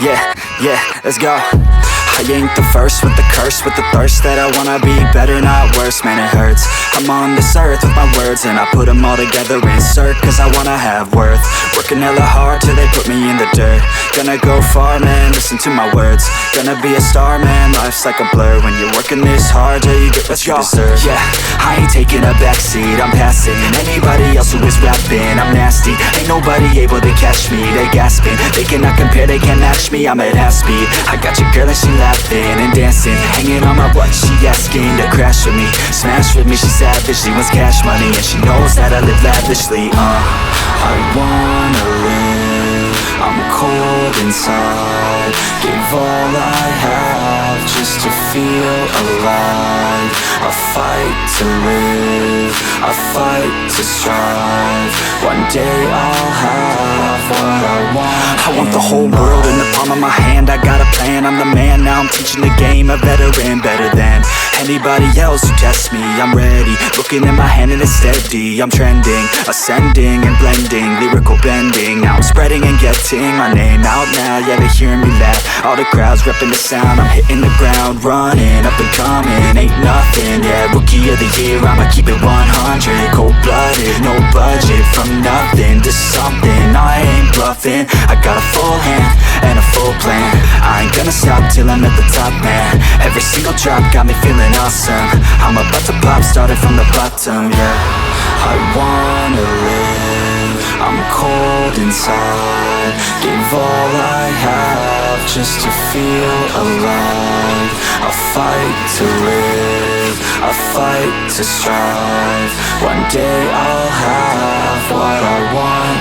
Yeah, let's go. I ain't the first with the curse, with the thirst that I wanna be better, not worse, man it hurts. I'm on this earth with my words and I put them all together, insert, cause I wanna have worth. Working hella hard till they put me in the dirt. Gonna go far, man, listen to my words. Gonna be a star, man, life's like a blur. When you're working this hard, yeah, you get what you deserve. Yeah, I ain't taking a backseat, I'm passing anybody else who is rapping. I'm nasty, ain't nobody able to catch me. They gasping, they cannot compare, they can't match me. I'm at half speed, I got your girl and she laughing and dancing, hanging on my butt, she asking to crash with me, smash with me. She savage, she wants cash money and she knows that I live lavishly. I wanna live, I'm cold inside. Give all I have just to feel alive. I fight to live, I fight to strive. One day I'll have what I want. I want the whole world in the palm of my hand. I got a plan, I'm the man. Now I'm teaching the game, a veteran, better than anybody else who tests me. I'm ready, looking at my hand and it's steady. I'm trending, ascending and blending, lyrical bending. Now I'm spreading and getting my name out now. Yeah, they hearing me laugh, all the crowds repping the sound. I'm hitting the ground, running, up and coming, ain't nothing. Yeah, rookie of the year, I'ma keep it 100. Cold-blooded, no budget, from nothing to something. I ain't bluffing, I got a full hand and a full plan. I ain't gonna stop till I'm at the top, man. Every single drop got me feeling awesome. I'm about to pop, started from the bottom, yeah. I wanna live, I'm cold inside. Give all I have just to feel alive. I fight to live, I fight to strive. One day I'll have what I want